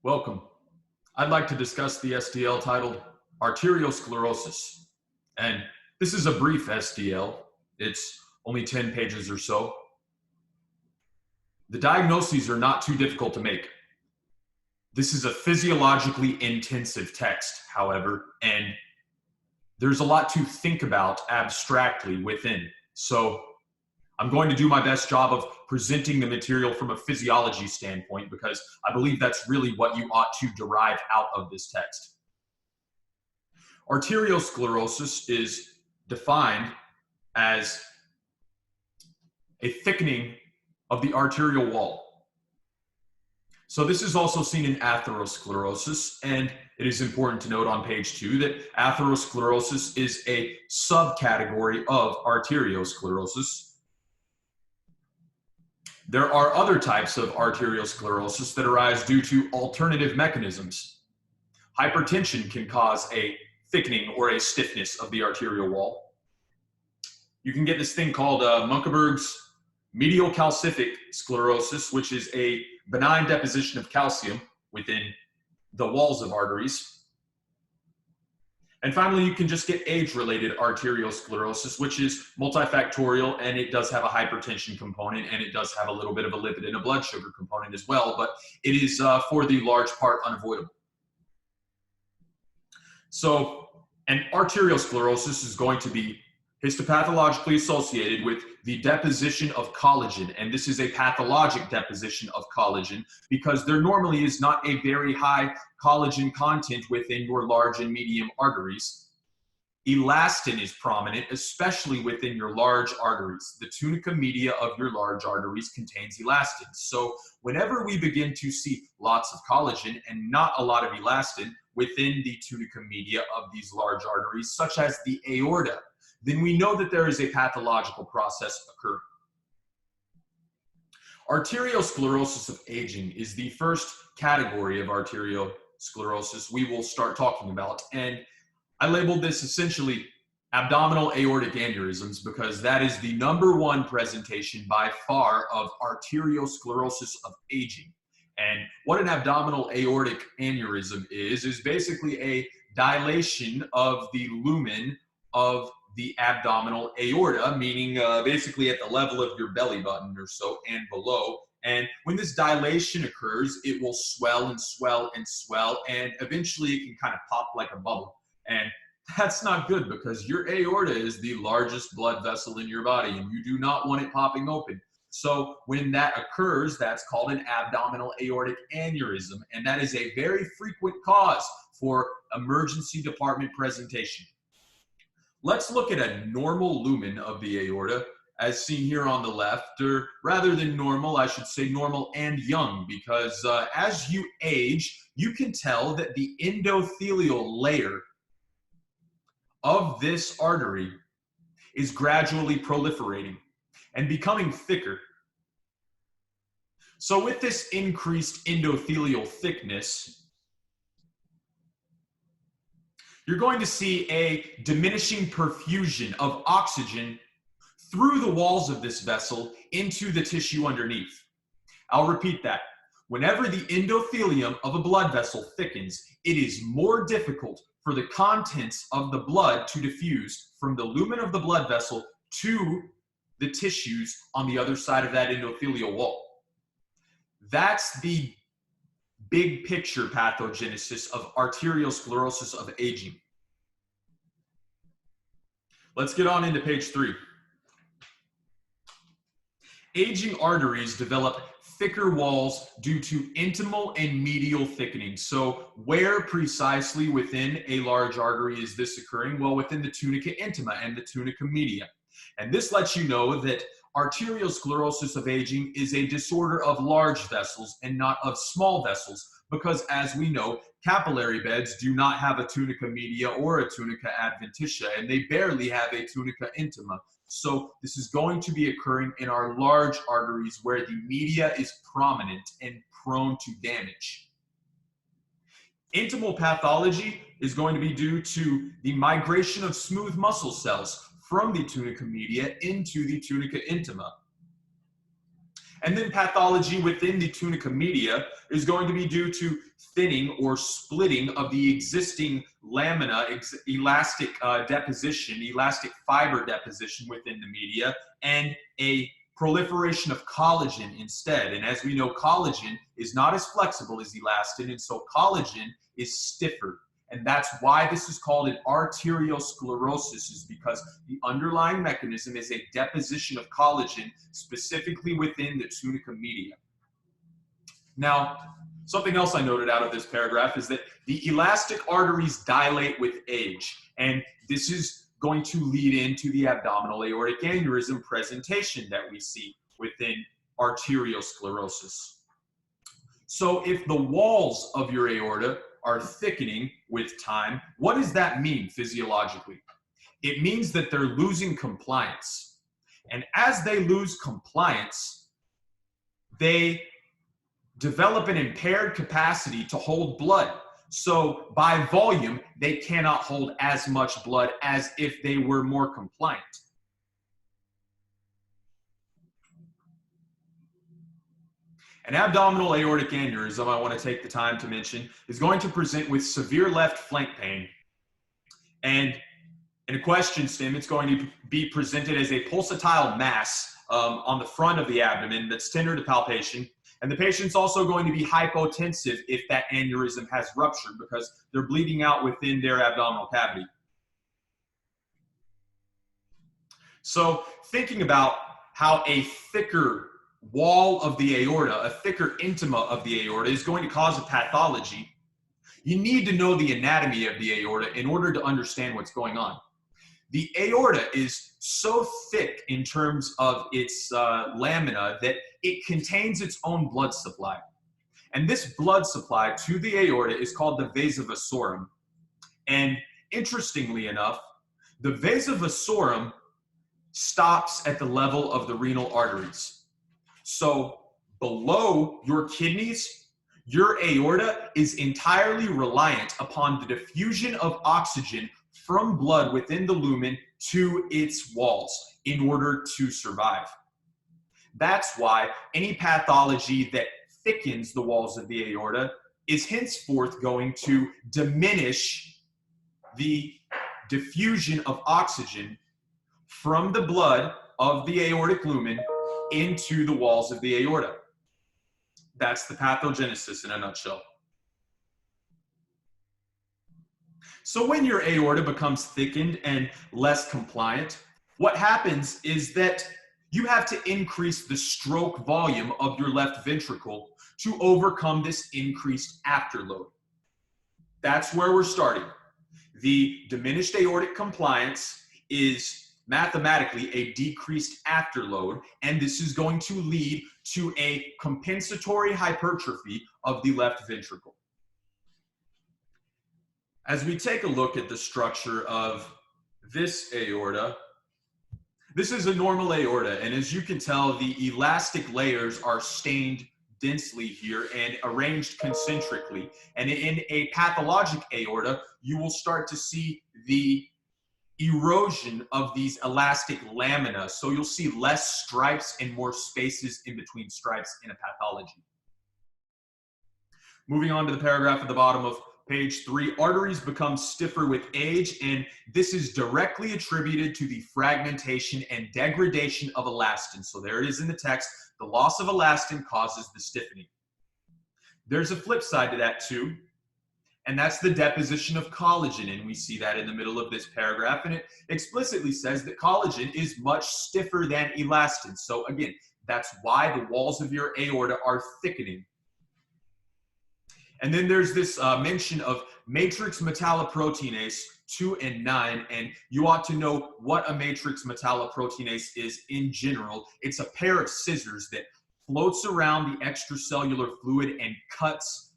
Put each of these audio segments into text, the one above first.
Welcome. I'd like to discuss the SDL titled Arteriosclerosis. And this is a brief SDL. It's only 10 pages or so. The diagnoses are not too difficult to make. This is a physiologically intensive text, however, and there's a lot to think about abstractly within. So I'm going to do my best job of presenting the material from a physiology standpoint because I believe that's really what you ought to derive out of this text. Arteriosclerosis is defined as a thickening of the arterial wall. So this is also seen in atherosclerosis, and it is important to note on page 2 that atherosclerosis is a subcategory of arteriosclerosis. There are other types of arteriosclerosis that arise due to alternative mechanisms. Hypertension can cause a thickening or a stiffness of the arterial wall. You can get this thing called Monkeburg's medial calcific sclerosis, which is a benign deposition of calcium within the walls of arteries. And finally, you can just get age-related arteriosclerosis, which is multifactorial, and it does have a hypertension component, and it does have a little bit of a lipid and a blood sugar component as well, but it is, for the large part, unavoidable. So an arteriosclerosis is going to be histopathologically associated with the deposition of collagen, and this is a pathologic deposition of collagen because there normally is not a very high collagen content within your large and medium arteries. Elastin is prominent, especially within your large arteries. The tunica media of your large arteries contains elastin. So whenever we begin to see lots of collagen and not a lot of elastin within the tunica media of these large arteries, such as the aorta, then we know that there is a pathological process occurring. Arteriosclerosis of aging is the first category of arteriosclerosis we will start talking about, and I labeled this essentially abdominal aortic aneurysms because that is the #1 presentation by far of arteriosclerosis of aging. And what an abdominal aortic aneurysm is basically a dilation of the lumen of the abdominal aorta, meaning basically at the level of your belly button or so and below. And when this dilation occurs, it will swell and swell and swell, and eventually it can kind of pop like a bubble. And that's not good because your aorta is the largest blood vessel in your body, and you do not want it popping open. So when that occurs, that's called an abdominal aortic aneurysm, and that is a very frequent cause for emergency department presentation. Let's look at a normal lumen of the aorta, as seen here on the left, or rather than normal, I should say normal and young, because as you age, you can tell that the endothelial layer of this artery is gradually proliferating and becoming thicker. So with this increased endothelial thickness, you're going to see a diminishing perfusion of oxygen through the walls of this vessel into the tissue underneath. I'll repeat that. Whenever the endothelium of a blood vessel thickens, it is more difficult for the contents of the blood to diffuse from the lumen of the blood vessel to the tissues on the other side of that endothelial wall. That's the big picture pathogenesis of arteriosclerosis of aging. Let's get on into page 3. Aging arteries develop thicker walls due to intimal and medial thickening. So where precisely within a large artery is this occurring? Well, within the tunica intima and the tunica media. And this lets you know that arteriosclerosis of aging is a disorder of large vessels and not of small vessels, because as we know, capillary beds do not have a tunica media or a tunica adventitia, and they barely have a tunica intima. So this is going to be occurring in our large arteries where the media is prominent and prone to damage. Intimal pathology is going to be due to the migration of smooth muscle cells from the tunica media into the tunica intima. And then pathology within the tunica media is going to be due to thinning or splitting of the existing lamina, elastic deposition, elastic fiber deposition within the media, and a proliferation of collagen instead. And as we know, collagen is not as flexible as elastin, and so collagen is stiffer. And that's why this is called an arteriosclerosis, is because the underlying mechanism is a deposition of collagen specifically within the tunica media. Now, something else I noted out of this paragraph is that the elastic arteries dilate with age, and this is going to lead into the abdominal aortic aneurysm presentation that we see within arteriosclerosis. So if the walls of your aorta are thickening with time, what does that mean physiologically? It means that they're losing compliance. And as they lose compliance, they develop an impaired capacity to hold blood. So by volume, they cannot hold as much blood as if they were more compliant. An abdominal aortic aneurysm, I want to take the time to mention, is going to present with severe left flank pain. And in a question stem, it's going to be presented as a pulsatile mass on the front of the abdomen that's tender to palpation. And the patient's also going to be hypotensive if that aneurysm has ruptured, because they're bleeding out within their abdominal cavity. So thinking about how a thicker wall of the aorta, a thicker intima of the aorta is going to cause a pathology, you need to know the anatomy of the aorta in order to understand what's going on. The aorta is so thick in terms of its lamina that it contains its own blood supply. And this blood supply to the aorta is called the Vasa Vasorum. And interestingly enough, the Vasa Vasorum stops at the level of the renal arteries. So below your kidneys, your aorta is entirely reliant upon the diffusion of oxygen from blood within the lumen to its walls in order to survive. That's why any pathology that thickens the walls of the aorta is henceforth going to diminish the diffusion of oxygen from the blood of the aortic lumen into the walls of the aorta. That's the pathogenesis in a nutshell. So when your aorta becomes thickened and less compliant, what happens is that you have to increase the stroke volume of your left ventricle to overcome this increased afterload. That's where we're starting. The diminished aortic compliance is mathematically a decreased afterload, and this is going to lead to a compensatory hypertrophy of the left ventricle. As we take a look at the structure of this aorta, this is a normal aorta, and as you can tell, the elastic layers are stained densely here and arranged concentrically. And in a pathologic aorta, you will start to see the erosion of these elastic lamina. So you'll see less stripes and more spaces in between stripes in a pathology. Moving on to the paragraph at the bottom of page 3, arteries become stiffer with age, and this is directly attributed to the fragmentation and degradation of elastin. So there it is in the text. The loss of elastin causes the stiffening. There's a flip side to that too, and that's the deposition of collagen, and we see that in the middle of this paragraph, and it explicitly says that collagen is much stiffer than elastin. So again, that's why the walls of your aorta are thickening. And then there's this mention of matrix metalloproteinase 2 and 9, and you ought to know what a matrix metalloproteinase is in general. It's a pair of scissors that floats around the extracellular fluid and cuts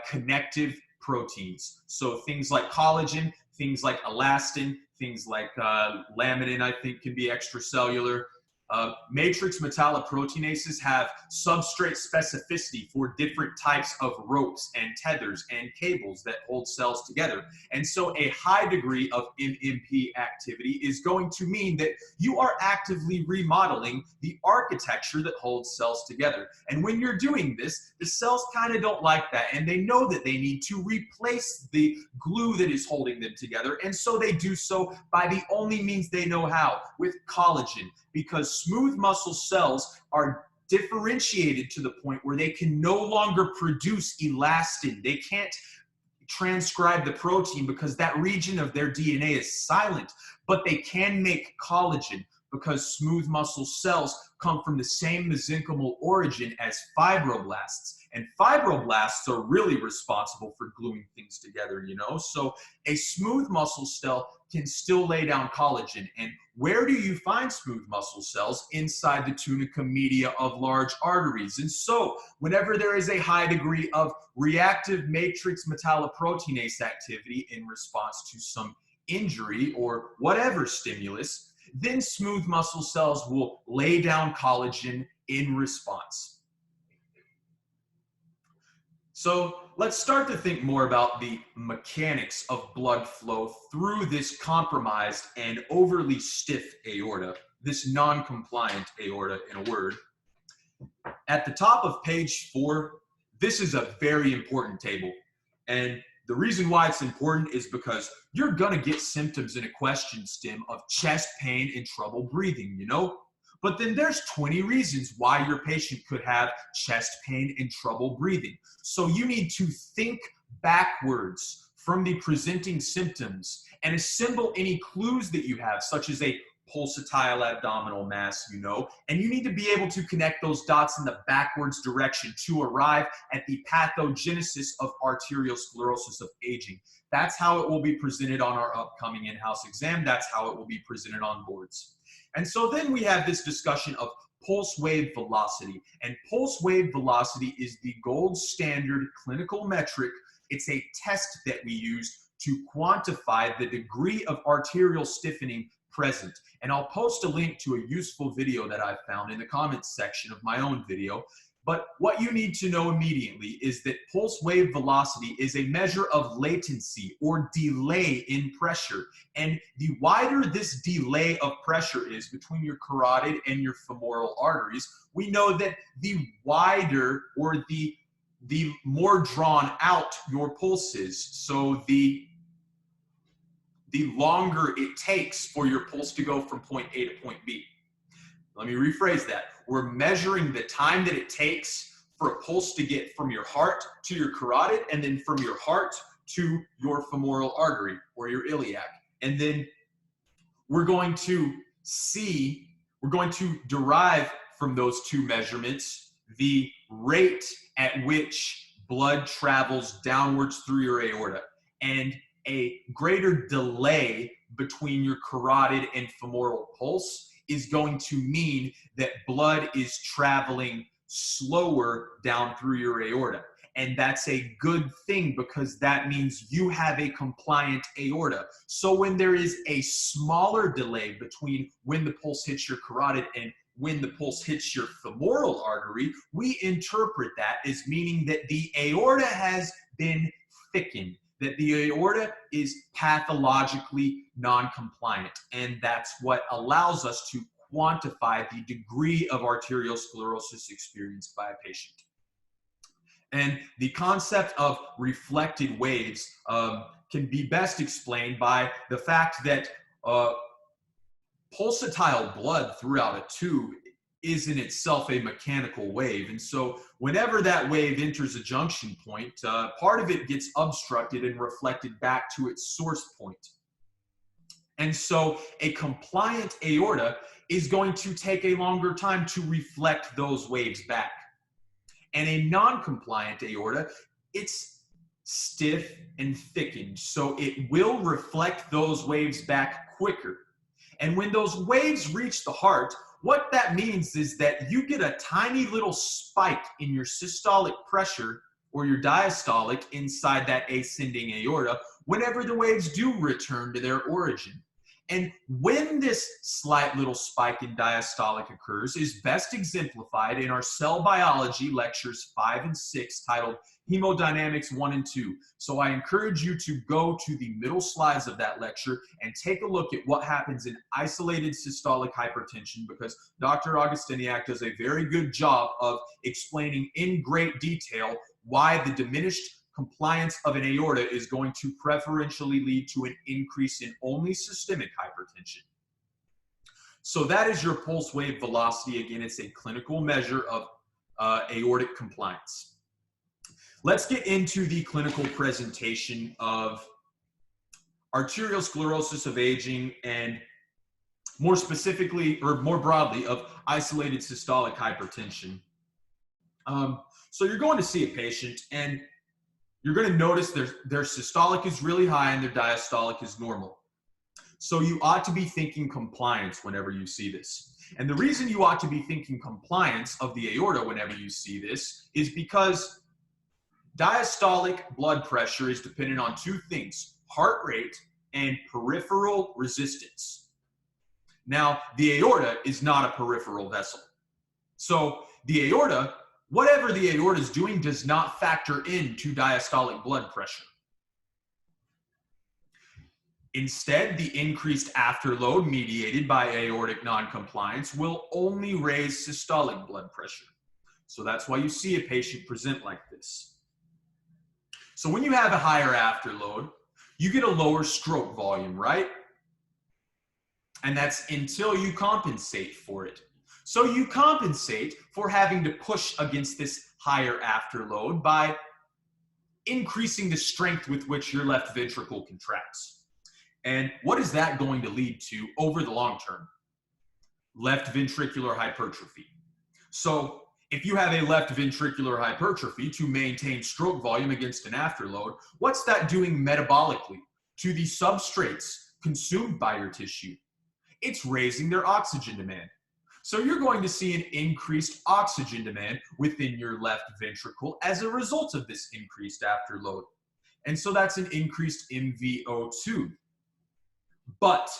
connective proteins. So things like collagen, things like elastin, things like laminin, I think, can be extracellular. Matrix metalloproteinases have substrate specificity for different types of ropes and tethers and cables that hold cells together. And so a high degree of MMP activity is going to mean that you are actively remodeling the architecture that holds cells together. And when you're doing this, the cells kind of don't like that, and they know that they need to replace the glue that is holding them together. And so they do so by the only means they know how, with collagen, because smooth muscle cells are differentiated to the point where they can no longer produce elastin. They can't transcribe the protein because that region of their DNA is silent, but they can make collagen because smooth muscle cells come from the same mesenchymal origin as fibroblasts. And fibroblasts are really responsible for gluing things together, you know? So a smooth muscle cell can still lay down collagen. And where do you find smooth muscle cells? Inside the tunica media of large arteries. And so whenever there is a high degree of reactive matrix metalloproteinase activity in response to some injury or whatever stimulus, then smooth muscle cells will lay down collagen in response. So let's start to think more about the mechanics of blood flow through this compromised and overly stiff aorta, this non-compliant aorta in a word. At the top of page 4, this is a very important table. And the reason why it's important is because you're gonna get symptoms in a question stem of chest pain and trouble breathing, you know? But then there's 20 reasons why your patient could have chest pain and trouble breathing. So you need to think backwards from the presenting symptoms and assemble any clues that you have, such as a pulsatile abdominal mass, you know, and you need to be able to connect those dots in the backwards direction to arrive at the pathogenesis of arteriosclerosis of aging. That's how it will be presented on our upcoming in-house exam. That's how it will be presented on boards. And so then we have this discussion of pulse wave velocity. And pulse wave velocity is the gold standard clinical metric. It's a test that we use to quantify the degree of arterial stiffening present. And I'll post a link to a useful video that I found in the comments section of my own video. But what you need to know immediately is that pulse wave velocity is a measure of latency or delay in pressure. And the wider this delay of pressure is between your carotid and your femoral arteries, we know that the wider or the more drawn out your pulse is. So the longer it takes for your pulse to go from point A to point B. Let me rephrase that. We're measuring the time that it takes for a pulse to get from your heart to your carotid and then from your heart to your femoral artery or your iliac. And then we're going to derive from those two measurements the rate at which blood travels downwards through your aorta. And a greater delay between your carotid and femoral pulse is going to mean that blood is traveling slower down through your aorta. And that's a good thing because that means you have a compliant aorta. So when there is a smaller delay between when the pulse hits your carotid and when the pulse hits your femoral artery, we interpret that as meaning that the aorta has been thickened, that the aorta is pathologically non-compliant. And that's what allows us to quantify the degree of arteriosclerosis experienced by a patient. And the concept of reflected waves can be best explained by the fact that pulsatile blood throughout a tube is in itself a mechanical wave. And so whenever that wave enters a junction point, part of it gets obstructed and reflected back to its source point. And so a compliant aorta is going to take a longer time to reflect those waves back. And a non-compliant aorta, it's stiff and thickened, so it will reflect those waves back quicker. And when those waves reach the heart, what that means is that you get a tiny little spike in your systolic pressure or your diastolic inside that ascending aorta whenever the waves do return to their origin. And when this slight little spike in diastolic occurs is best exemplified in our cell biology lectures 5 and 6 titled Hemodynamics 1 and 2. So I encourage you to go to the middle slides of that lecture and take a look at what happens in isolated systolic hypertension, because Dr. Augustiniak does a very good job of explaining in great detail why the diminished compliance of an aorta is going to preferentially lead to an increase in only systemic hypertension. So that is your pulse wave velocity. Again, it's a clinical measure of aortic compliance. Let's get into the clinical presentation of arteriosclerosis of aging, and more specifically, or more broadly, of isolated systolic hypertension. So you're going to see a patient, and you're going to notice their systolic is really high and their diastolic is normal. So you ought to be thinking compliance whenever you see this. And the reason you ought to be thinking compliance of the aorta whenever you see this is because diastolic blood pressure is dependent on two things: heart rate and peripheral resistance. Now, the aorta is not a peripheral vessel. So the aorta, whatever the aorta is doing, does not factor into diastolic blood pressure. Instead, the increased afterload mediated by aortic noncompliance will only raise systolic blood pressure. So that's why you see a patient present like this. So when you have a higher afterload, you get a lower stroke volume, right? And that's until you compensate for it. So you compensate for having to push against this higher afterload by increasing the strength with which your left ventricle contracts. And what is that going to lead to over the long term? Left ventricular hypertrophy. So if you have a left ventricular hypertrophy to maintain stroke volume against an afterload, what's that doing metabolically to the substrates consumed by your tissue? It's raising their oxygen demand. So you're going to see an increased oxygen demand within your left ventricle as a result of this increased afterload. And so that's an increased MVO2. But,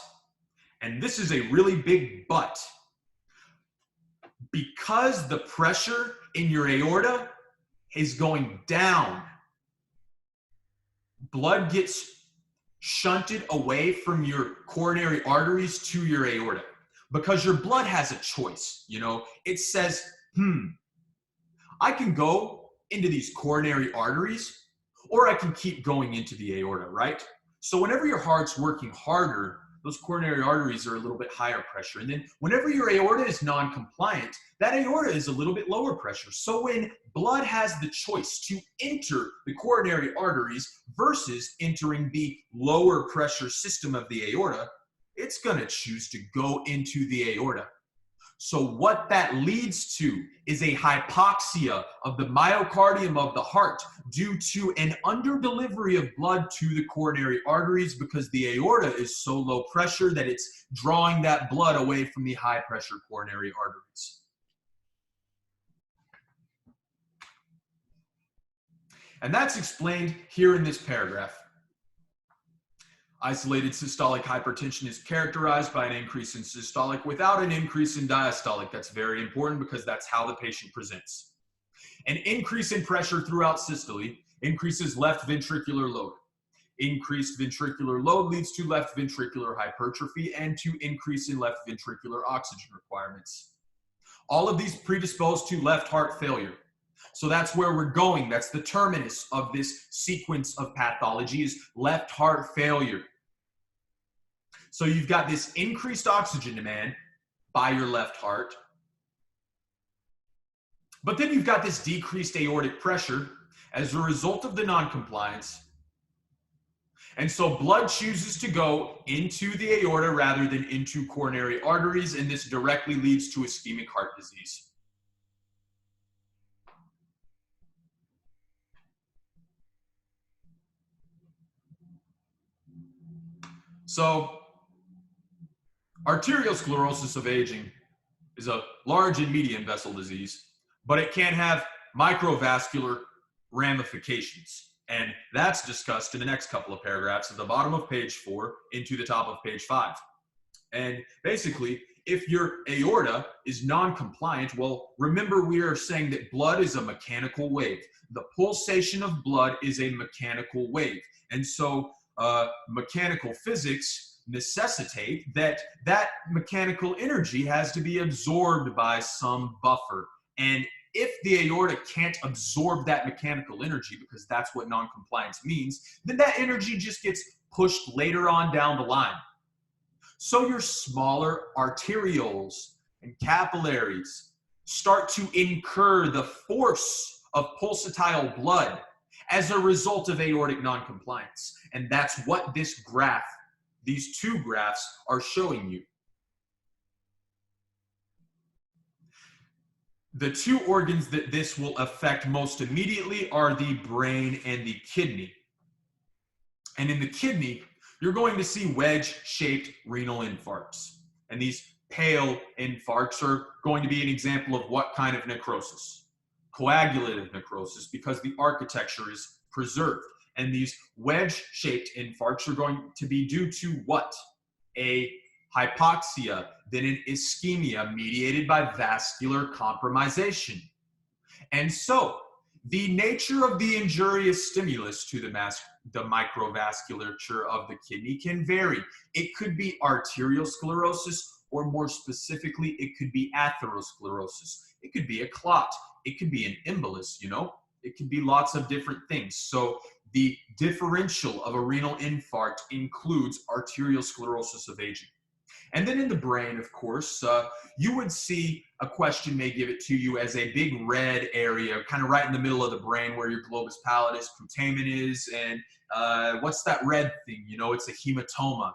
and this is a really big but, because the pressure in your aorta is going down, blood gets shunted away from your coronary arteries to your aorta, because your blood has a choice. You know, it says, I can go into these coronary arteries, or I can keep going into the aorta, right? So whenever your heart's working harder, those coronary arteries are a little bit higher pressure. And then whenever your aorta is non-compliant, that aorta is a little bit lower pressure. So when blood has the choice to enter the coronary arteries versus entering the lower pressure system of the aorta, it's going to choose to go into the aorta. So what that leads to is a hypoxia of the myocardium of the heart due to an underdelivery of blood to the coronary arteries, because the aorta is so low pressure that it's drawing that blood away from the high pressure coronary arteries. And that's explained here in this paragraph. Isolated systolic hypertension is characterized by an increase in systolic without an increase in diastolic. That's very important because that's how the patient presents. An increase in pressure throughout systole increases left ventricular load. Increased ventricular load leads to left ventricular hypertrophy and to increase in left ventricular oxygen requirements. All of these predispose to left heart failure. So that's where we're going. That's the terminus of this sequence of pathology, is left heart failure. So you've got this increased oxygen demand by your left heart, but then you've got this decreased aortic pressure as a result of the noncompliance. And so blood chooses to go into the aorta rather than into coronary arteries, and this directly leads to ischemic heart disease. So arteriosclerosis of aging is a large and medium vessel disease, but it can have microvascular ramifications. And that's discussed in the next couple of paragraphs at the bottom of page 4 into the top of page 5. And basically, if your aorta is non-compliant, well, remember we are saying that blood is a mechanical wave. The pulsation of blood is a mechanical wave. And so mechanical physics necessitate that that mechanical energy has to be absorbed by some buffer. And if the aorta can't absorb that mechanical energy, because that's what non-compliance means, then that energy just gets pushed later on down the line. So your smaller arterioles and capillaries start to incur the force of pulsatile blood as a result of aortic noncompliance. And that's what this graph, these two graphs, are showing you. The two organs that this will affect most immediately are the brain and the kidney. And in the kidney, you're going to see wedge-shaped renal infarcts. And these pale infarcts are going to be an example of what kind of necrosis? Coagulative necrosis, because the architecture is preserved. And these wedge-shaped infarcts are going to be due to what? A hypoxia, then an ischemia mediated by vascular compromisation. And so, the nature of the injurious stimulus to the microvasculature of the kidney can vary. It could be arteriosclerosis, or more specifically, it could be atherosclerosis. It could be a clot. It could be an embolus, you know? It could be lots of different things. So the differential of a renal infarct includes arteriosclerosis of aging. And then in the brain, of course, you would see a question may give it to you as a big red area, kind of right in the middle of the brain where your globus pallidus putamen is. And what's that red thing? You know, it's a hematoma.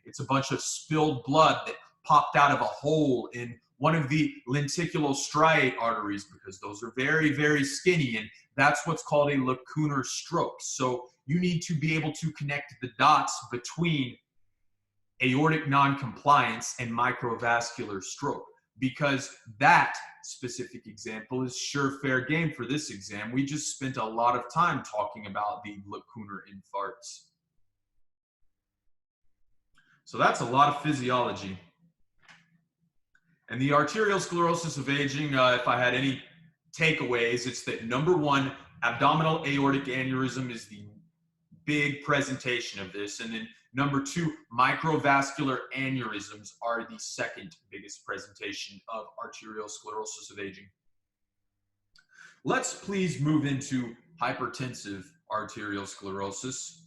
It's a bunch of spilled blood that popped out of a hole in one of the lenticulostriate arteries, because those are very, very skinny. And that's what's called a lacunar stroke. So you need to be able to connect the dots between aortic noncompliance and microvascular stroke, because that specific example is sure fair game for this exam. We just spent a lot of time talking about the lacunar infarcts. So that's a lot of physiology. And the arteriosclerosis of aging, if I had any takeaways, it's that number one, abdominal aortic aneurysm is the big presentation of this. And then number two, microvascular aneurysms are the second biggest presentation of arteriosclerosis of aging. Let's please move into hypertensive arteriosclerosis.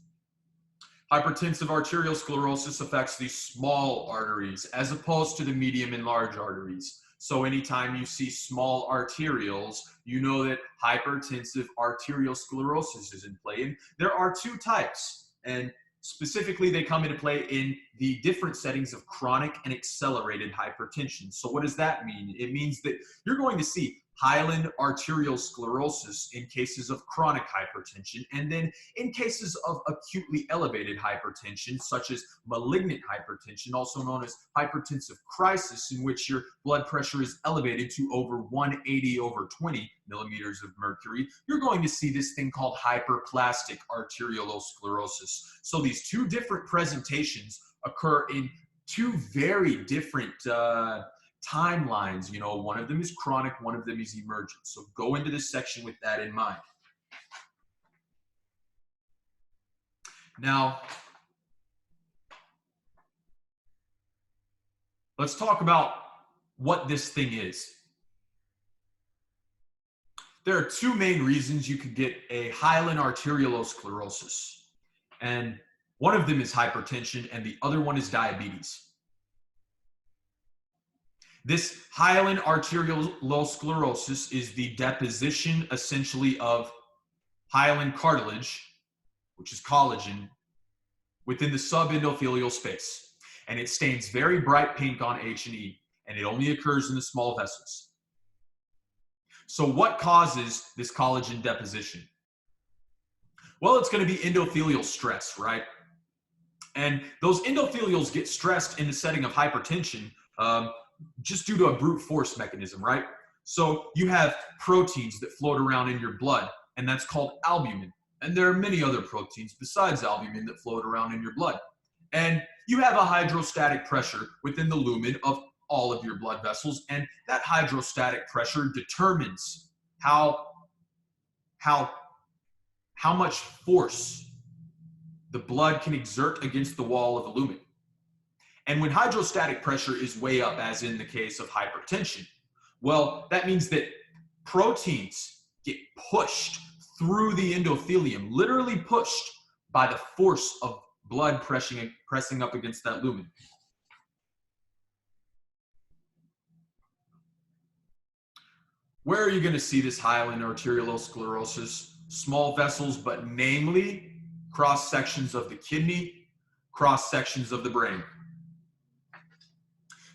Hypertensive arteriosclerosis affects the small arteries as opposed to the medium and large arteries. So anytime you see small arterioles, you know that hypertensive arteriosclerosis is in play. And there are two types, and specifically they come into play in the different settings of chronic and accelerated hypertension. So what does that mean? It means that you're going to see hyaline arteriosclerosis in cases of chronic hypertension, and then in cases of acutely elevated hypertension, such as malignant hypertension, also known as hypertensive crisis, in which your blood pressure is elevated to over 180/20 millimeters of mercury, you're going to see this thing called hyperplastic arteriolosclerosis. So these two different presentations occur in two very different timelines. You know, one of them is chronic, one of them is emergent. So go into this section with that in mind. Now, let's talk about what this thing is. There are two main reasons you could get a hyaline arteriolosclerosis. And one of them is hypertension and the other one is diabetes. This hyaline arteriolosclerosis is the deposition essentially of hyaline cartilage, which is collagen, within the subendothelial space. And it stains very bright pink on H&E, and it only occurs in the small vessels. So what causes this collagen deposition? Well, it's going to be endothelial stress, right? And those endothelials get stressed in the setting of hypertension just due to a brute force mechanism, right? So you have proteins that float around in your blood, and that's called albumin. And there are many other proteins besides albumin that float around in your blood. And you have a hydrostatic pressure within the lumen of all of your blood vessels, and that hydrostatic pressure determines how much force the blood can exert against the wall of the lumen. And when hydrostatic pressure is way up, as in the case of hypertension, well, that means that proteins get pushed through the endothelium, literally pushed by the force of blood pressing up against that lumen. Where are you going to see this hyaline arteriolosclerosis? Small vessels, but namely cross sections of the kidney, cross sections of the brain.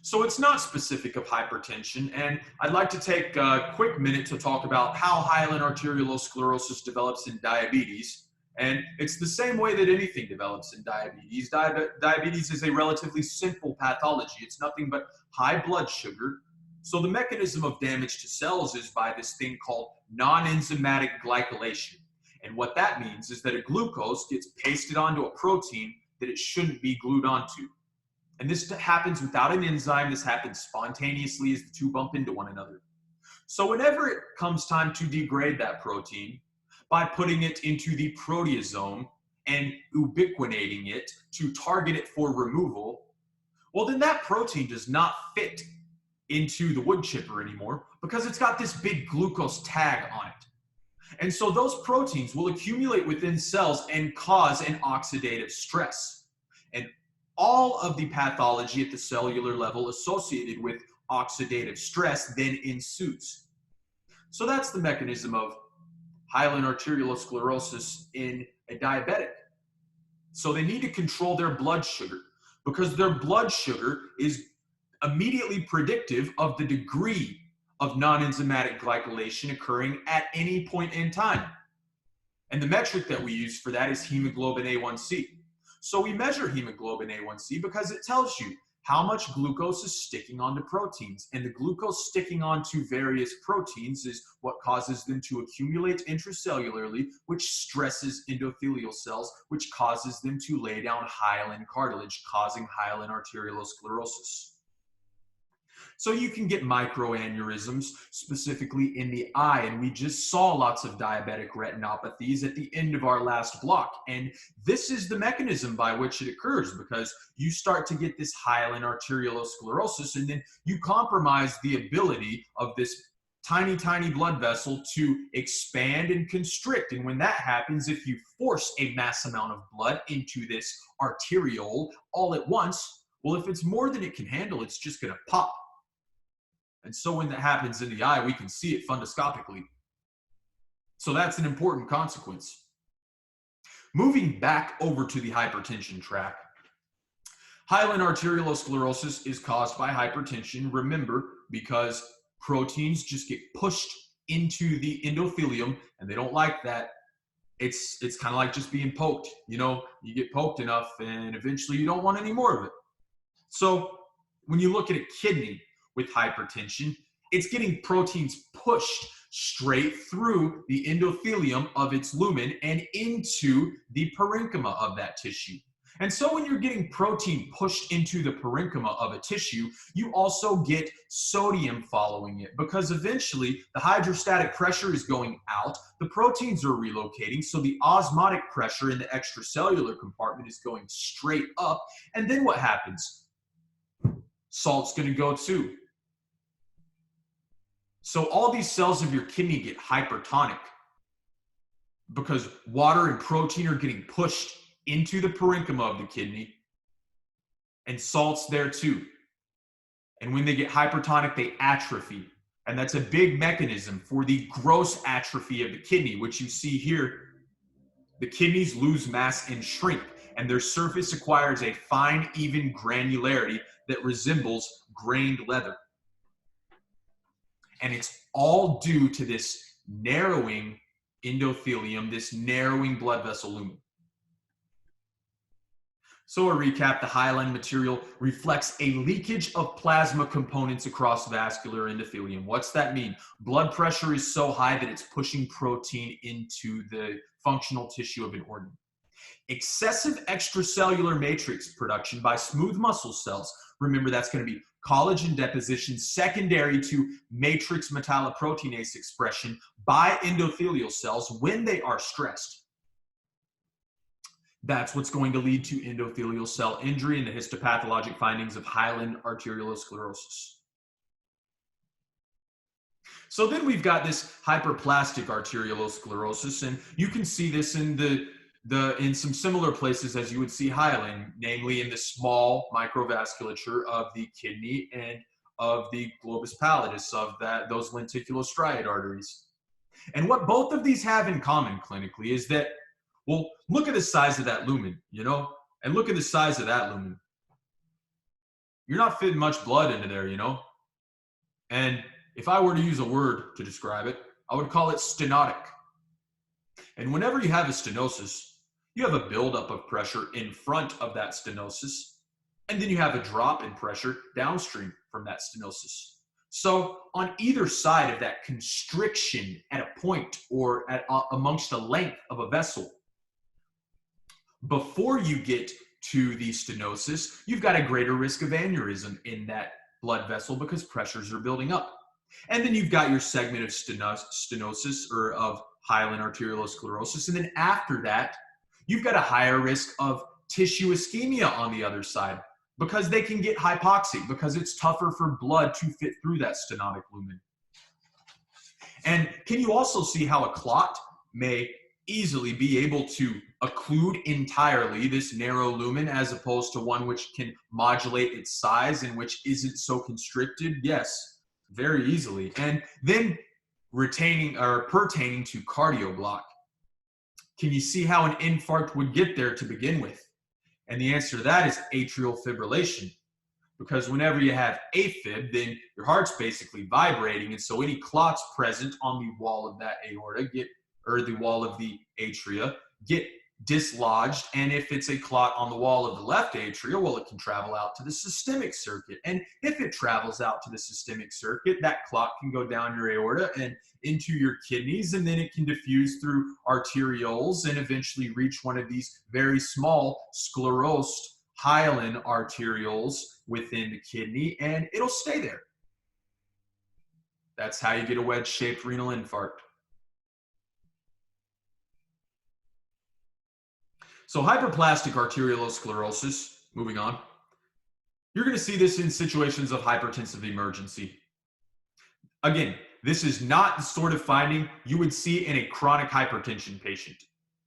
So it's not specific of hypertension, and I'd like to take a quick minute to talk about how hyaline arteriolosclerosis develops in diabetes. And it's the same way that anything develops in diabetes. Diabetes is a relatively simple pathology. It's nothing but high blood sugar. So the mechanism of damage to cells is by this thing called non-enzymatic glycolation. And what that means is that a glucose gets pasted onto a protein that it shouldn't be glued onto. And this happens without an enzyme. This happens spontaneously as the two bump into one another. So whenever it comes time to degrade that protein, by putting it into the proteasome and ubiquinating it to target it for removal, well, then that protein does not fit into the wood chipper anymore because it's got this big glucose tag on it. And so those proteins will accumulate within cells and cause an oxidative stress. And all of the pathology at the cellular level associated with oxidative stress then ensues. So that's the mechanism of hyaline arteriolosclerosis in a diabetic. So they need to control their blood sugar because their blood sugar is immediately predictive of the degree of non-enzymatic glycolation occurring at any point in time. And the metric that we use for that is hemoglobin A1C. So we measure hemoglobin A1C because it tells you how much glucose is sticking onto proteins. And the glucose sticking onto various proteins is what causes them to accumulate intracellularly, which stresses endothelial cells, which causes them to lay down hyaline cartilage, causing hyaline arteriolosclerosis. So you can get microaneurysms specifically in the eye, and we just saw lots of diabetic retinopathies at the end of our last block. And this is the mechanism by which it occurs, because you start to get this hyaline arteriolosclerosis, and then you compromise the ability of this tiny, tiny blood vessel to expand and constrict. And when that happens, if you force a mass amount of blood into this arteriole all at once, well, if it's more than it can handle, it's just going to pop. And so when that happens in the eye, we can see it fundoscopically. So that's an important consequence. Moving back over to the hypertension track, hyaline arteriolosclerosis is caused by hypertension, remember, because proteins just get pushed into the endothelium, and they don't like that. It's kind of like just being poked. You know, you get poked enough, and eventually you don't want any more of it. So when you look at a kidney with hypertension, it's getting proteins pushed straight through the endothelium of its lumen and into the parenchyma of that tissue. And so when you're getting protein pushed into the parenchyma of a tissue, you also get sodium following it, because eventually the hydrostatic pressure is going out, the proteins are relocating, so the osmotic pressure in the extracellular compartment is going straight up. And then what happens? Salt's going to go too. So all these cells of your kidney get hypertonic because water and protein are getting pushed into the parenchyma of the kidney, and salt's there too. And when they get hypertonic, they atrophy. And that's a big mechanism for the gross atrophy of the kidney, which you see here. The kidneys lose mass and shrink, and their surface acquires a fine, even granularity that resembles grained leather. And it's all due to this narrowing endothelium, this narrowing blood vessel lumen. So a recap, the hyaline material reflects a leakage of plasma components across vascular endothelium. What's that mean? Blood pressure is so high that it's pushing protein into the functional tissue of an organ. Excessive extracellular matrix production by smooth muscle cells. Remember, that's going to be collagen deposition secondary to matrix metalloproteinase expression by endothelial cells when they are stressed. That's what's going to lead to endothelial cell injury and the histopathologic findings of Hyaline arteriolosclerosis. So then we've got this hyperplastic arteriolosclerosis, and you can see this in in some similar places as you would see hyaline, namely in the small microvasculature of the kidney and of the globus pallidus of those lenticulostriate arteries. And what both of these have in common clinically is that, well, look at the size of that lumen, and look at the size of that lumen. You're not fitting much blood into there, And if I were to use a word to describe it, I would call it stenotic. And whenever you have a stenosis, you have a buildup of pressure in front of that stenosis, and then you have a drop in pressure downstream from that stenosis. So on either side of that constriction at a point or amongst a length of a vessel, before you get to the stenosis, you've got a greater risk of aneurysm in that blood vessel because pressures are building up. And then you've got your segment of stenosis or of hyaline arteriolosclerosis. And then after that, you've got a higher risk of tissue ischemia on the other side because they can get hypoxic because it's tougher for blood to fit through that stenotic lumen. And can you also see how a clot may easily be able to occlude entirely this narrow lumen as opposed to one which can modulate its size and which isn't so constricted? Yes, very easily. And then pertaining to cardioblock, can you see how an infarct would get there to begin with? And the answer to that is atrial fibrillation. Because whenever you have AFib, then your heart's basically vibrating. And so any clots present on the wall of that aorta or the wall of the atria get dislodged. And if it's a clot on the wall of the left atria, well, it can travel out to the systemic circuit. And if it travels out to the systemic circuit, that clot can go down your aorta and into your kidneys, and then it can diffuse through arterioles and eventually reach one of these very small sclerosed hyaline arterioles within the kidney, and it'll stay there. That's how you get a wedge-shaped renal infarct. So hyperplastic arteriolosclerosis, moving on, you're going to see this in situations of hypertensive emergency. Again, this is not the sort of finding you would see in a chronic hypertension patient.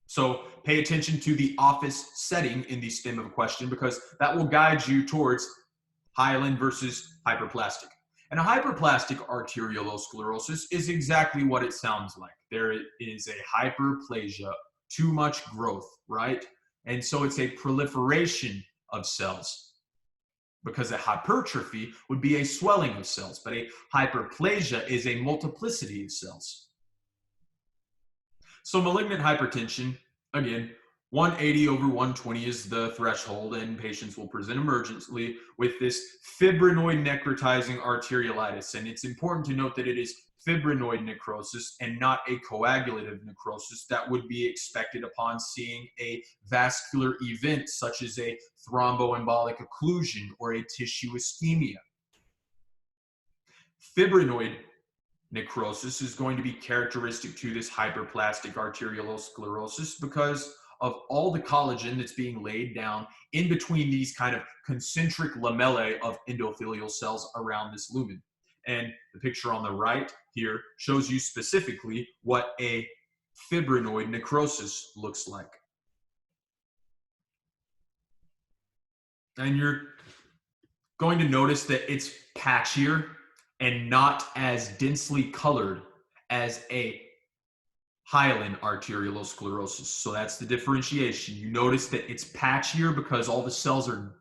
So pay attention to the office setting in the stem of a question because that will guide you towards hyaline versus hyperplastic. And a hyperplastic arteriolosclerosis is exactly what it sounds like. There is a hyperplasia, too much growth, right? And so it's a proliferation of cells because a hypertrophy would be a swelling of cells, but a hyperplasia is a multiplicity of cells. So malignant hypertension, again, 180 over 120 is the threshold, and patients will present emergently with this fibrinoid necrotizing arteriolitis. And it's important to note that it is fibrinoid necrosis and not a coagulative necrosis that would be expected upon seeing a vascular event such as a thromboembolic occlusion or a tissue ischemia. Fibrinoid necrosis is going to be characteristic to this hyperplastic arteriolosclerosis because of all the collagen that's being laid down in between these kind of concentric lamellae of endothelial cells around this lumen. And the picture on the right here shows you specifically what a fibrinoid necrosis looks like. And you're going to notice that it's patchier and not as densely colored as a hyaline arteriolosclerosis. So that's the differentiation. You notice that it's patchier because all the cells are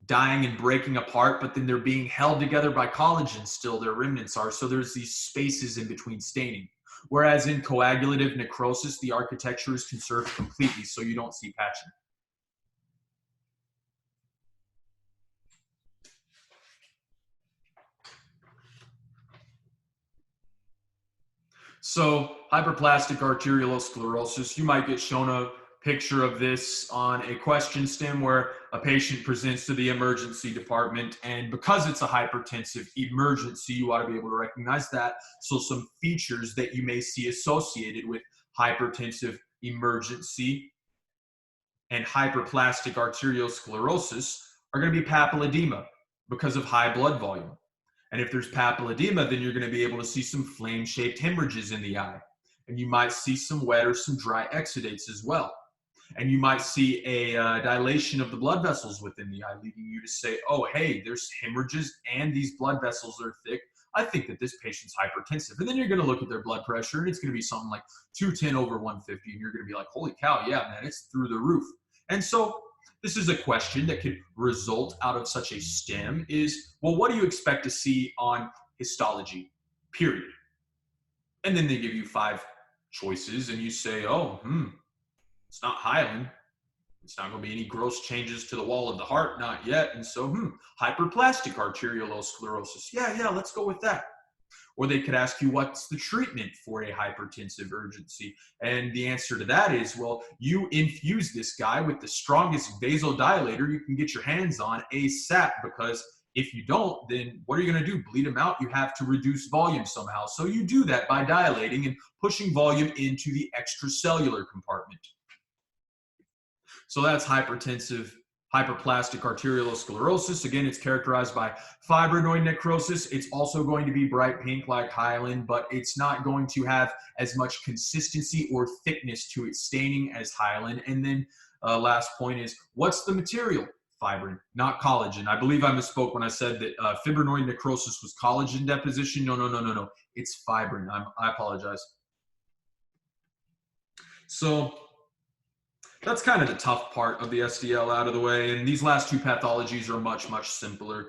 dying and breaking apart, but then they're being held together by collagen still, their remnants are. So there's these spaces in between staining. Whereas in coagulative necrosis, the architecture is conserved completely, so you don't see patching. So hyperplastic arteriolosclerosis, you might get shown a picture of this on a question stem where a patient presents to the emergency department, and because it's a hypertensive emergency, you ought to be able to recognize that. So some features that you may see associated with hypertensive emergency and hyperplastic arteriosclerosis are going to be papilledema because of high blood volume. And if there's papilledema, then you're going to be able to see some flame-shaped hemorrhages in the eye. And you might see some wet or some dry exudates as well. And you might see a dilation of the blood vessels within the eye, leading you to say, oh, hey, there's hemorrhages and these blood vessels are thick. I think that this patient's hypertensive. And then you're going to look at their blood pressure, and it's going to be something like 210 over 150. And you're going to be like, holy cow, yeah, man, it's through the roof. And so this is a question that could result out of such a stem is, well, what do you expect to see on histology, period? And then they give you 5 choices, and you say, oh, it's not hyaline. It's not going to be any gross changes to the wall of the heart, not yet. And so, hyperplastic arteriolosclerosis. Yeah, let's go with that. Or they could ask you, what's the treatment for a hypertensive urgency? And the answer to that is, well, you infuse this guy with the strongest vasodilator you can get your hands on ASAP, because if you don't, then what are you going to do? Bleed him out? You have to reduce volume somehow. So you do that by dilating and pushing volume into the extracellular compartment. So that's hypertensive hyperplastic arteriolosclerosis. Again, it's characterized by fibrinoid necrosis. It's also going to be bright pink like hyaline, but it's not going to have as much consistency or thickness to its staining as hyaline. And then last point is, what's the material? Fibrin, not collagen. I believe I misspoke when I said that fibrinoid necrosis was collagen deposition. No. It's fibrin. I apologize. So that's kind of the tough part of the SDL out of the way. And these last 2 pathologies are much, much simpler.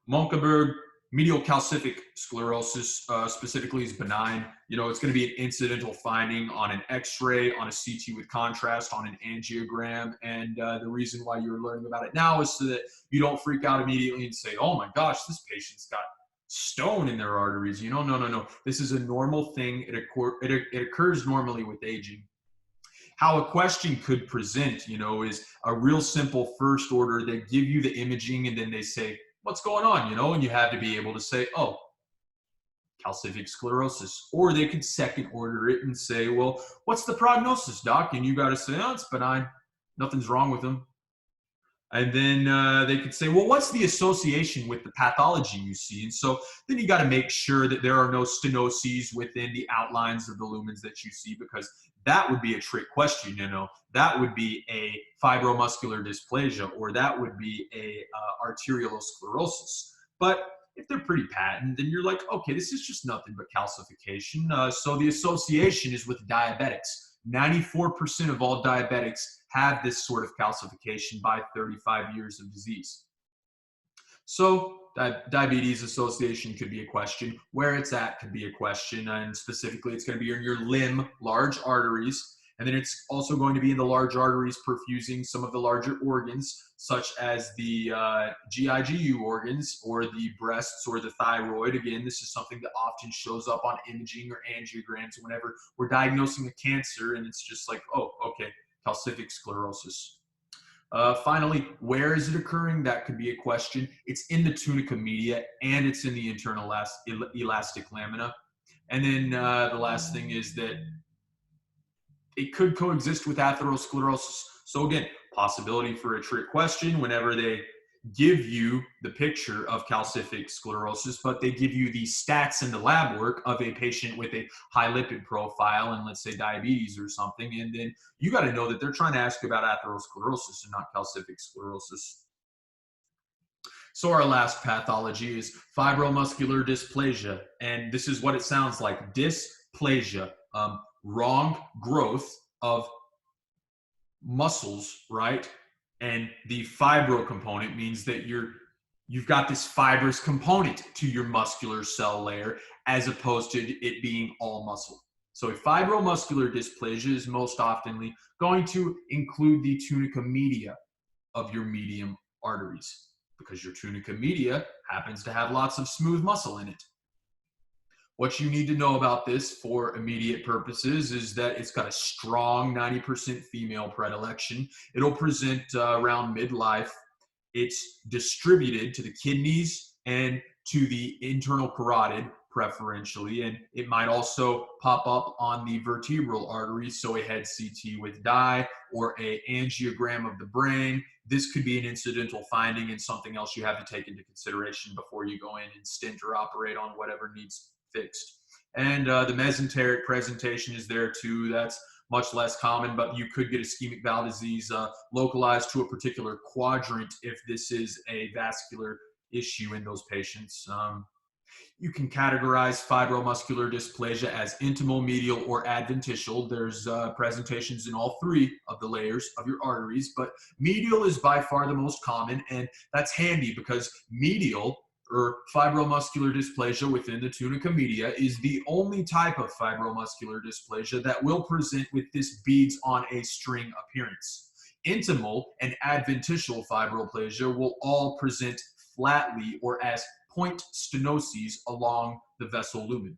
Monkeburg, medial calcific sclerosis specifically is benign. It's going to be an incidental finding on an X-ray, on a CT with contrast, on an angiogram. And the reason why you're learning about it now is so that you don't freak out immediately and say, oh my gosh, this patient's got stone in their arteries. No. This is a normal thing. It occurs normally with aging. How a question could present, is a real simple first order. They give you the imaging and then they say, what's going on, and you have to be able to say, oh, calcific sclerosis. Or they could second order it and say, well, what's the prognosis, doc? And you got to say, oh, it's benign. Nothing's wrong with them. And then they could say, well, what's the association with the pathology you see? And so then you got to make sure that there are no stenoses within the outlines of the lumens that you see, because that would be a trick question. That would be a fibromuscular dysplasia, or that would be a arteriolosclerosis. But if they're pretty patent, then you're like, okay, this is just nothing but calcification. So the association is with diabetics. 94% of all diabetics have this sort of calcification by 35 years of disease. So diabetes association could be a question. Where it's at could be a question. And specifically, it's going to be in your limb, large arteries. And then it's also going to be in the large arteries perfusing some of the larger organs, such as the GIGU organs, or the breasts, or the thyroid. Again, this is something that often shows up on imaging or angiograms whenever we're diagnosing a cancer, and it's just like, oh, okay, calcific sclerosis. Finally, where is it occurring? That could be a question. It's in the tunica media, and it's in the internal elastic lamina. And then the last thing is that it could coexist with atherosclerosis. So again, possibility for a trick question whenever they give you the picture of calcific sclerosis, but they give you the stats and the lab work of a patient with a high lipid profile and, let's say, diabetes or something. And then you got to know that they're trying to ask you about atherosclerosis and not calcific sclerosis. So our last pathology is fibromuscular dysplasia. And this is what it sounds like: dysplasia. Wrong growth of muscles, right? And the fibro component means that you've got this fibrous component to your muscular cell layer, as opposed to it being all muscle. So a fibromuscular dysplasia is most often going to include the tunica media of your medium arteries, because your tunica media happens to have lots of smooth muscle in it. What you need to know about this for immediate purposes is that it's got a strong 90% female predilection. It'll present around midlife. It's distributed to the kidneys and to the internal carotid preferentially, and it might also pop up on the vertebral arteries, so a head CT with dye or a angiogram of the brain. This could be an incidental finding and something else you have to take into consideration before you go in and stent or operate on whatever needs fixed. And the mesenteric presentation is there too. That's much less common, but you could get ischemic valve disease localized to a particular quadrant if this is a vascular issue in those patients. You can categorize fibromuscular dysplasia as intimal, medial, or adventitial. There's presentations in all three of the layers of your arteries, but medial is by far the most common, and that's handy because medial or fibromuscular dysplasia within the tunica media is the only type of fibromuscular dysplasia that will present with this beads on a string appearance. Intimal and adventitial fibroplasia will all present flatly or as point stenoses along the vessel lumen.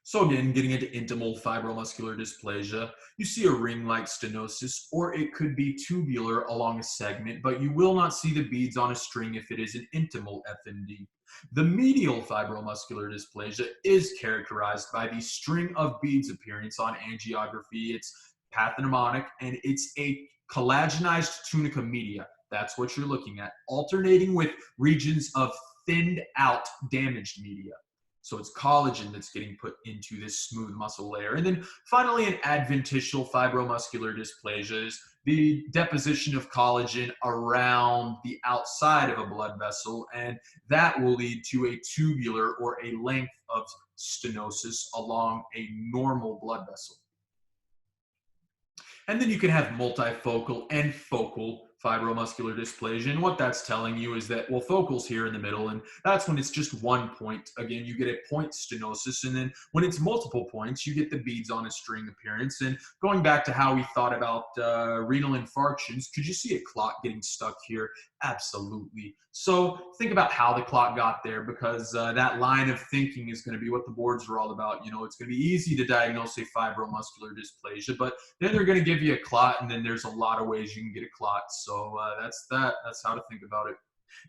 So again, getting into intimal fibromuscular dysplasia, you see a ring-like stenosis, or it could be tubular along a segment, but you will not see the beads on a string if it is an intimal FMD. The medial fibromuscular dysplasia is characterized by the string of beads appearance on angiography. It's pathognomonic, and it's a collagenized tunica media. That's what you're looking at, alternating with regions of thinned out damaged media. So it's collagen that's getting put into this smooth muscle layer. And then finally, an adventitial fibromuscular dysplasia is the deposition of collagen around the outside of a blood vessel, and that will lead to a tubular or a length of stenosis along a normal blood vessel. And then you can have multifocal and focal fibromuscular dysplasia. And what that's telling you is that, well, focal's here in the middle, and that's when it's just one point. Again, you get a point stenosis, and then when it's multiple points, you get the beads on a string appearance. And going back to how we thought about renal infarctions, could you see a clot getting stuck here? Absolutely. So think about how the clot got there, because that line of thinking is going to be what the boards are all about. You know, it's going to be easy to diagnose a fibromuscular dysplasia, but then they're going to give you a clot, and then there's a lot of ways you can get a clot. So that's how to think about it.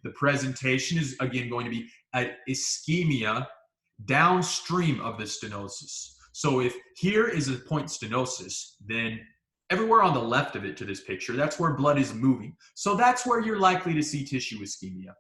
The presentation is, again, going to be an ischemia downstream of the stenosis. So if here is a point stenosis, then everywhere on the left of it to this picture, that's where blood is moving. So that's where you're likely to see tissue ischemia.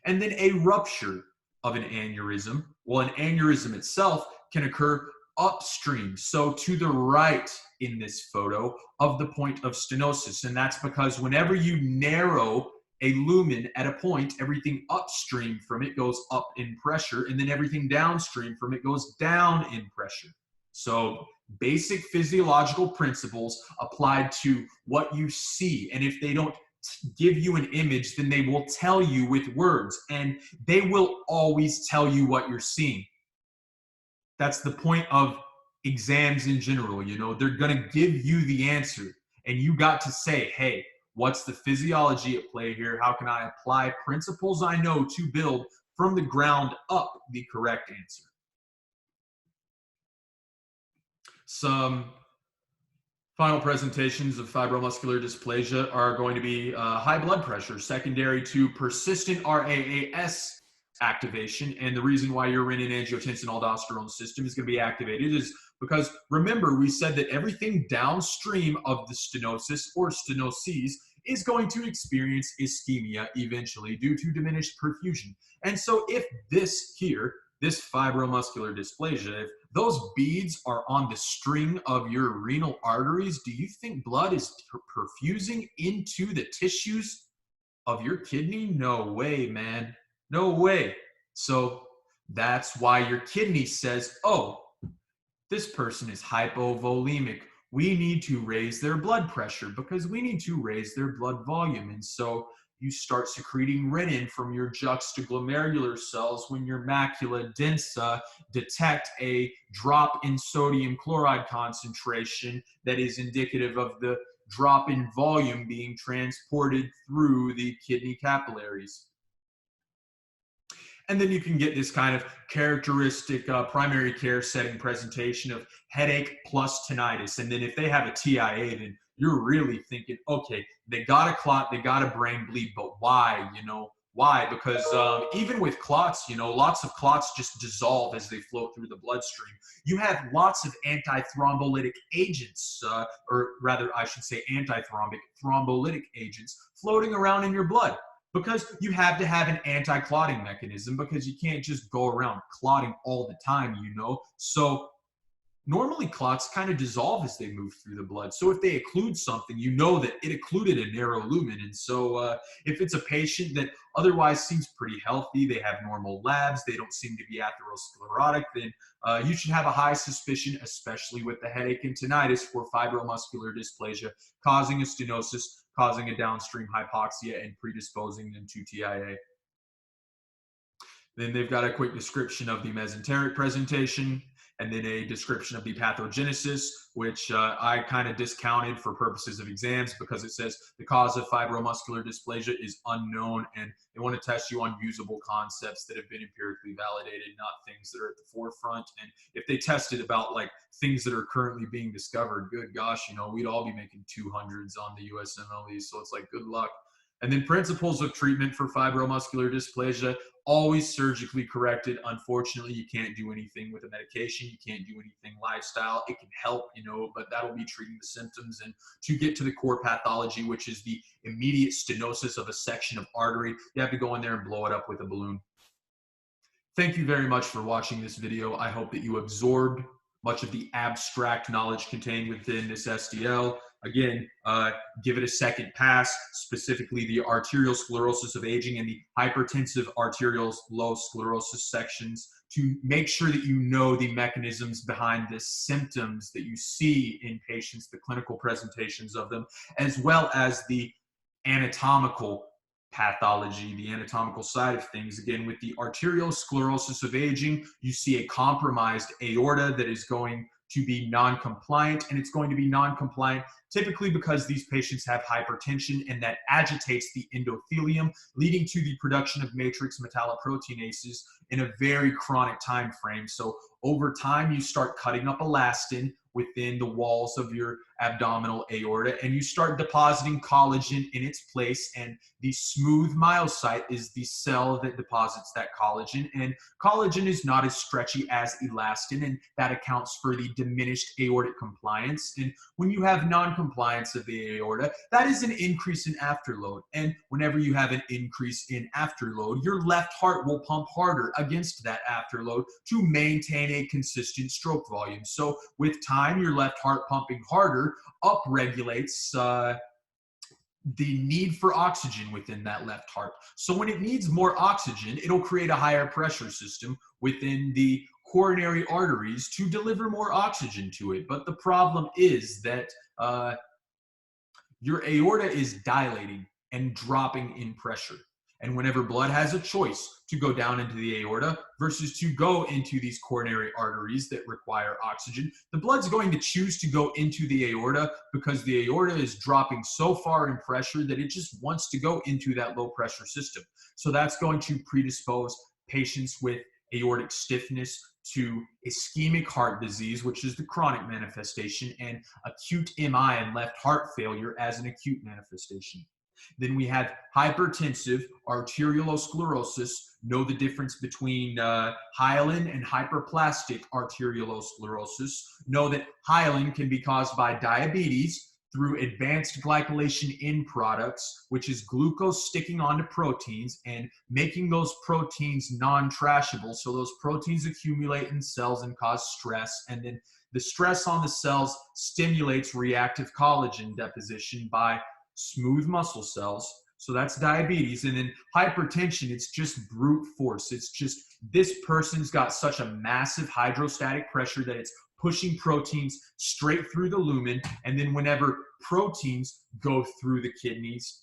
And then a rupture of an aneurysm. Well, an aneurysm itself can occur upstream, so to the right in this photo of the point of stenosis. And that's because whenever you narrow a lumen at a point, everything upstream from it goes up in pressure, and then everything downstream from it goes down in pressure. So basic physiological principles applied to what you see. And if they don't give you an image, then they will tell you with words, and they will always tell you what you're seeing. That's the point of exams in general. You know, they're going to give you the answer, and you got to say, hey, what's the physiology at play here? How can I apply principles I know to build from the ground up the correct answer? Some final presentations of fibromuscular dysplasia are going to be high blood pressure secondary to persistent RAAS activation. And the reason why your renin-angiotensin-aldosterone system is going to be activated is because, remember, we said that everything downstream of the stenosis or stenoses is going to experience ischemia eventually due to diminished perfusion. And so if this here, this fibromuscular dysplasia, if those beads are on the string of your renal arteries, do you think blood is perfusing into the tissues of your kidney? No way, man. No way. So that's why your kidney says, oh, this person is hypovolemic. We need to raise their blood pressure because we need to raise their blood volume. And so you start secreting renin from your juxtaglomerular cells when your macula densa detect a drop in sodium chloride concentration that is indicative of the drop in volume being transported through the kidney capillaries. And then you can get this kind of characteristic primary care setting presentation of headache plus tinnitus. And then if they have a TIA, then you're really thinking, okay, they got a clot, they got a brain bleed, but why? Why? Because even with clots, lots of clots just dissolve as they flow through the bloodstream. You have lots of antithrombolytic agents, or rather, I should say thrombolytic agents floating around in your blood, because you have to have an anti-clotting mechanism, because you can't just go around clotting all the time, So normally clots kind of dissolve as they move through the blood. So if they occlude something, you know that it occluded a narrow lumen. And so if it's a patient that otherwise seems pretty healthy, they have normal labs, they don't seem to be atherosclerotic, then you should have a high suspicion, especially with the headache and tinnitus, for fibromuscular dysplasia, causing a stenosis, causing a downstream hypoxia, and predisposing them to TIA. Then they've got a quick description of the mesenteric presentation, and then a description of the pathogenesis, which I kind of discounted for purposes of exams because it says the cause of fibromuscular dysplasia is unknown, and they want to test you on usable concepts that have been empirically validated, not things that are at the forefront. And if they tested about like things that are currently being discovered, good gosh, we'd all be making 200s on the USMLE, so it's like good luck. And then principles of treatment for fibromuscular dysplasia, always surgically corrected. Unfortunately, you can't do anything with a medication. You can't do anything lifestyle. It can help, but that'll be treating the symptoms. And to get to the core pathology, which is the immediate stenosis of a section of artery, you have to go in there and blow it up with a balloon. Thank you very much for watching this video. I hope that you absorbed much of the abstract knowledge contained within this SDL. Again, give it a second pass, specifically the arteriosclerosis of aging and the hypertensive arteriolosclerosis sections, to make sure that you know the mechanisms behind the symptoms that you see in patients, the clinical presentations of them, as well as the anatomical pathology, the anatomical side of things. Again, with the arteriosclerosis of aging, you see a compromised aorta that is going to be non-compliant, and it's going to be non-compliant typically because these patients have hypertension, and that agitates the endothelium, leading to the production of matrix metalloproteinases in a very chronic time frame. So over time, you start cutting up elastin within the walls of your abdominal aorta, and you start depositing collagen in its place, and the smooth myocyte is the cell that deposits that collagen, and collagen is not as stretchy as elastin, and that accounts for the diminished aortic compliance. And when you have non-compliance of the aorta, that is an increase in afterload, and whenever you have an increase in afterload, your left heart will pump harder against that afterload to maintain a consistent stroke volume. So with time, your left heart pumping harder upregulates the need for oxygen within that left heart. So when it needs more oxygen, it'll create a higher pressure system within the coronary arteries to deliver more oxygen to it. But the problem is that your aorta is dilating and dropping in pressure. And whenever blood has a choice to go down into the aorta versus to go into these coronary arteries that require oxygen, the blood's going to choose to go into the aorta because the aorta is dropping so far in pressure that it just wants to go into that low pressure system. So that's going to predispose patients with aortic stiffness to ischemic heart disease, which is the chronic manifestation, and acute MI and left heart failure as an acute manifestation. Then we have hypertensive arteriolosclerosis. Know the difference between hyaline and hyperplastic arteriolosclerosis. Know that hyaline can be caused by diabetes through advanced glycylation end products, which is glucose sticking onto proteins and making those proteins non-trashable. So those proteins accumulate in cells and cause stress, and then the stress on the cells stimulates reactive collagen deposition by smooth muscle cells. So that's diabetes. And then hypertension, it's just brute force. It's just this person's got such a massive hydrostatic pressure that it's pushing proteins straight through the lumen. And then whenever proteins go through the kidneys,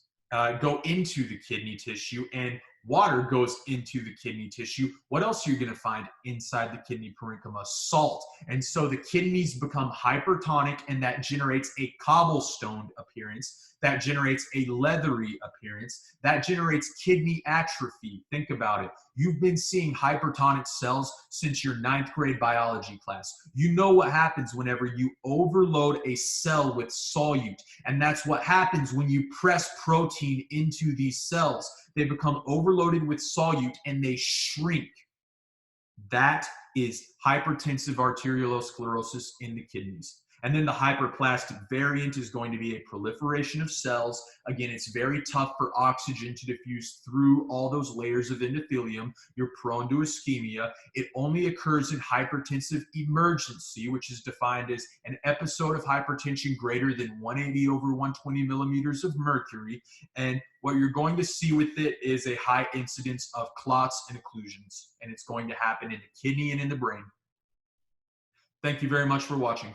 go into the kidney tissue and water goes into the kidney tissue. What else are you going to find inside the kidney parenchyma? Salt. And so the kidneys become hypertonic, and that generates a cobblestone appearance. That generates a leathery appearance. That generates kidney atrophy. Think about it. You've been seeing hypertonic cells since your 9th grade biology class. You know what happens whenever you overload a cell with solute. And that's what happens when you press protein into these cells. They become overloaded with solute and they shrink. That is hypertensive arteriolosclerosis in the kidneys. And then the hyperplastic variant is going to be a proliferation of cells. Again, it's very tough for oxygen to diffuse through all those layers of endothelium. You're prone to ischemia. It only occurs in hypertensive emergency, which is defined as an episode of hypertension greater than 180 over 120 millimeters of mercury. And what you're going to see with it is a high incidence of clots and occlusions. And it's going to happen in the kidney and in the brain. Thank you very much for watching.